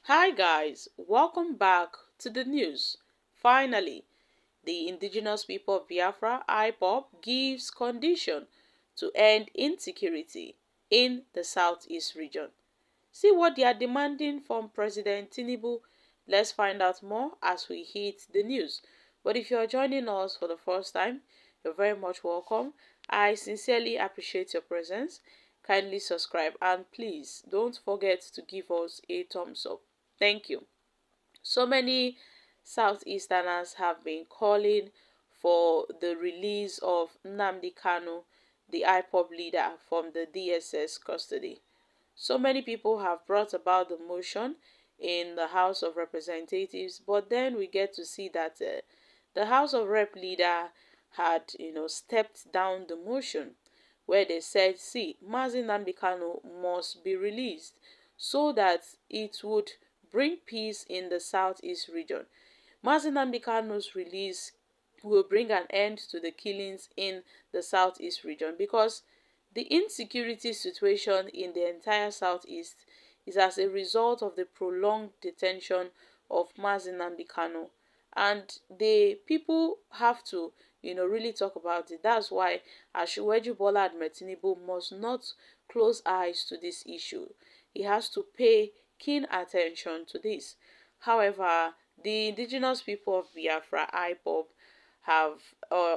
Hi guys, welcome back to the news. Finally, the indigenous people of Biafra, IPOB, gives condition to end insecurity in the southeast region. See what they are demanding from President Tinubu. Let's find out more as we hit the news. But if you're joining us for the first time, you're very much welcome. I sincerely appreciate your presence. Kindly subscribe and please don't forget to give us a thumbs up. Thank you. So many Southeasterners have been calling for the release of Nnamdi Kanu, the IPOB leader, from the DSS custody. So many people have brought about the motion in the House of Representatives, but then we get to see that the House of Rep leader had, stepped down the motion where they said, see, Mazi Nnamdi Kanu must be released so that it would bring peace in the southeast region. Mazi Nnamdi Kanu's release will bring an end to the killings in the southeast region because the insecurity situation in the entire southeast is as a result of the prolonged detention of Mazi Nnamdi Kanu. And the people have to, really talk about it. That's why Asiwaju Bola Ahmed Tinubu must not close eyes to this issue. He has to pay keen attention to this. However, the indigenous people of Biafra, IPOB, have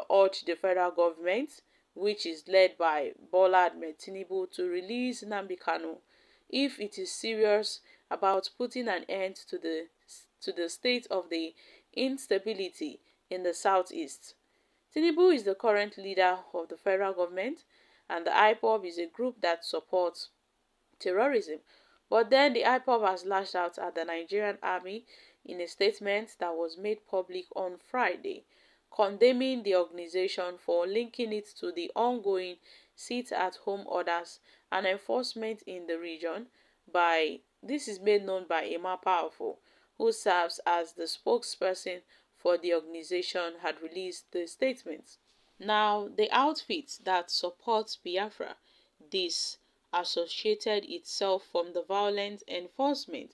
urged the federal government, which is led by Bola Ahmed Tinubu, to release Nnamdi Kanu if it is serious about putting an end to the state of the instability in the southeast. Tinubu is the current leader of the federal government, and the IPOB is a group that supports terrorism. But then the IPOB has lashed out at the Nigerian army in a statement that was made public on Friday, condemning the organization for linking it to the ongoing sit-at-home orders and enforcement in the region by, this is made known by Emma Powerful, who serves as the spokesperson for the organization, had released the statement. Now, the outfit that supports Biafra disassociated itself from the violent enforcement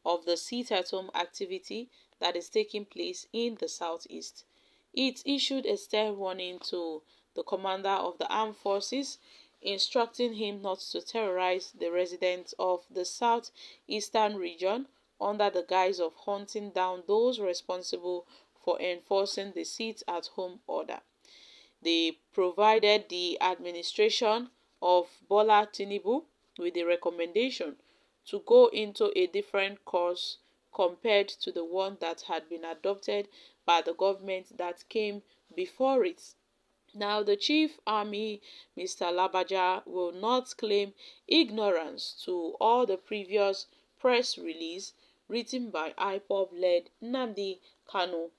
of the sit-at-home activity that is taking place in the southeast. It issued a stern warning to the commander of the armed forces, instructing him not to terrorize the residents of the southeastern region under the guise of hunting down those responsible for enforcing the sit-at-home order. They provided the administration of Bola Tinubu with the recommendation to go into a different course compared to the one that had been adopted by the government that came before it. Now, the Chief Army, Mr. Labaja, will not claim ignorance to all the previous press release written by IPOB-led Nnamdi Kanu,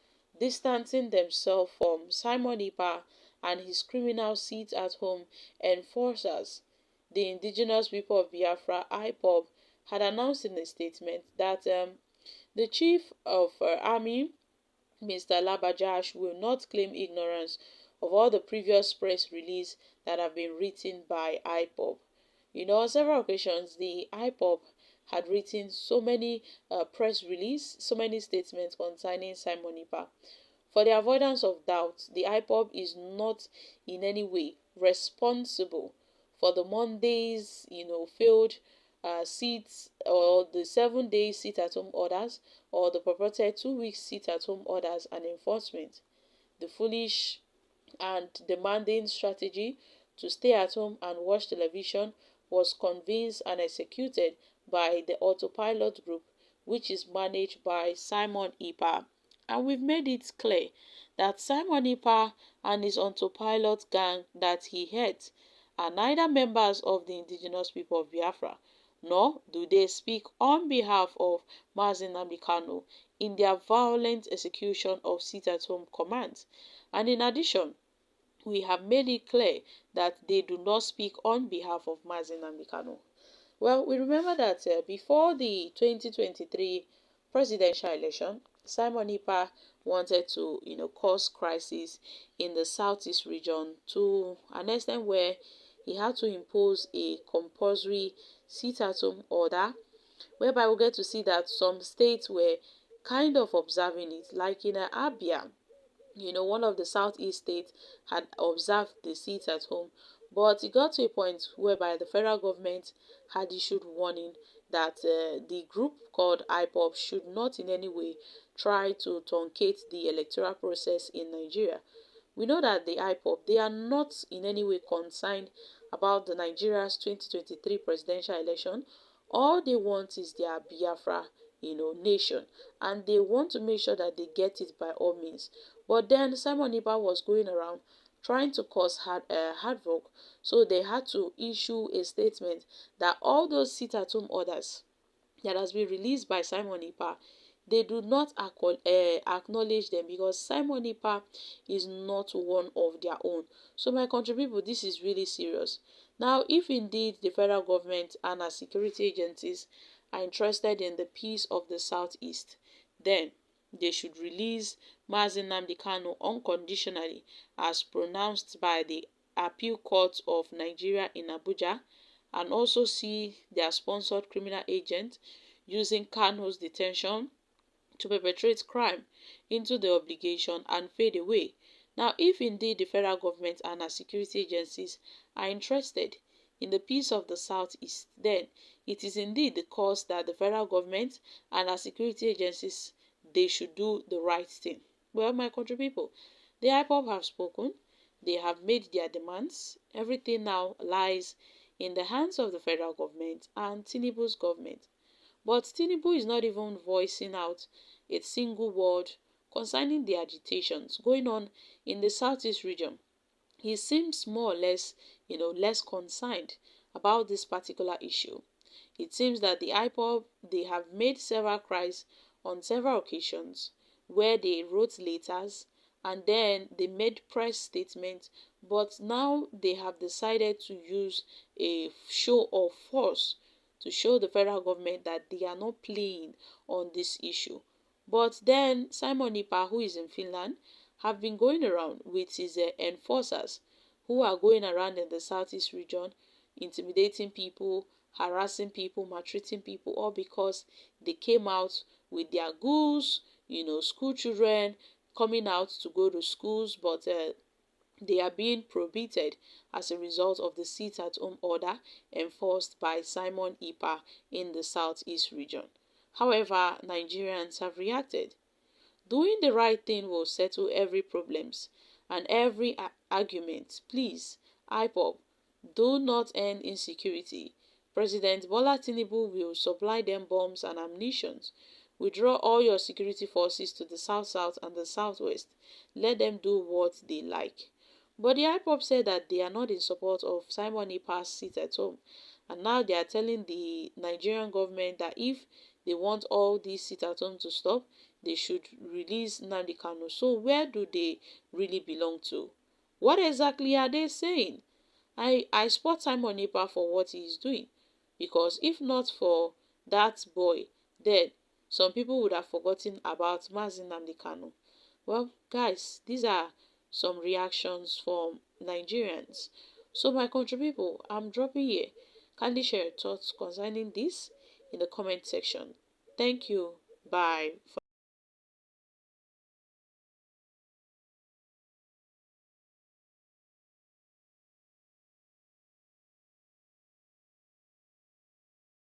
distancing themselves from Simon Ekpa and his criminal sit-at-home enforcers. The indigenous people of Biafra, IPOB, had announced in a statement that the Chief of Army, Mr. Labajash, will not claim ignorance of all the previous press releases that have been written by IPOB. On several occasions, the IPOB had written so many press releases, so many statements concerning Simon Ekpa. For the avoidance of doubt, the IPOB is not in any way responsible for the Monday's, failed seats or the 7-day sit-at-home orders or the purported 2-week sit-at-home orders and enforcement. The foolish and demanding strategy to stay at home and watch television was conceived and executed by the Autopilot Group, which is managed by Simon Ekpa. And we've made it clear that Simon Ekpa and his Autopilot gang that he heads are neither members of the indigenous people of Biafra, nor do they speak on behalf of Mazi Nnamdi Kanu in their violent execution of sit-at-home commands. And in addition, we have made it clear that they do not speak on behalf of Mazi Nnamdi Kanu. Well, we remember that before the 2023 presidential election, Simon Ekpa wanted to, cause crisis in the southeast region to an extent where he had to impose a compulsory sit-at-home order whereby we get to see that some states were kind of observing it, like in Abia. One of the southeast states had observed the sit at home, but it got to a point whereby the federal government had issued warning that the group called IPOB should not in any way try to truncate the electoral process in Nigeria. We know that the IPOB, they are not in any way concerned about the Nigeria's 2023 presidential election. All they want is their Biafra, nation, and they want to make sure that they get it by all means. But then Simon Iba was going around trying to cause havoc, so they had to issue a statement that all those sit-at-home orders that has been released by Simon Ipa, they do not acknowledge them, because Simon Ipa is not one of their own. So my country people, this is really serious. Now, if indeed the federal government and our security agencies are interested in the peace of the southeast, then they should release Mazi Nnamdi Kanu unconditionally, as pronounced by the Appeal Court of Nigeria in Abuja, and also see their sponsored criminal agent using Kanu's detention to perpetrate crime into the obligation and fade away. Now, if indeed the federal government and our security agencies are interested in the peace of the southeast, then it is indeed the cause that the federal government and our security agencies, they should do the right thing. Well, my country people, the IPOB have spoken. They have made their demands. Everything now lies in the hands of the federal government and Tinubu's government. But Tinubu is not even voicing out a single word concerning the agitations going on in the southeast region. He seems more or less, less concerned about this particular issue. It seems that the IPOB, they have made several cries on several occasions where they wrote letters and then they made press statements, but now they have decided to use a show of force to show the federal government that they are not playing on this issue. But then Simon Ipa, who is in Finland, have been going around with his enforcers who are going around in the southeast region, intimidating people, harassing people, maltreating people, all because they came out with their goods, school children coming out to go to schools, but they are being prohibited as a result of the sit-at-home order enforced by Simon Ipa in the southeast region. However, Nigerians have reacted. Doing the right thing will settle every problems and every argument. Please, IPOB, do not end insecurity. President Bola Tinubu will supply them bombs and ammunition. Withdraw all your security forces to the south-south and the southwest. Let them do what they like. But the IPOB said that they are not in support of Simon Ipa's sit-at-home. And now they are telling the Nigerian government that if they want all these sit-at-home to stop, they should release Nnamdi Kanu. So where do they really belong to? What exactly are they saying? I support Simon Ipa for what he is doing. Because if not for that boy, then some people would have forgotten about Mazi Nnamdi Kanu. Well, guys, these are some reactions from Nigerians. So my country people, I'm dropping here. Kindly share your thoughts concerning this in the comment section. Thank you. Bye.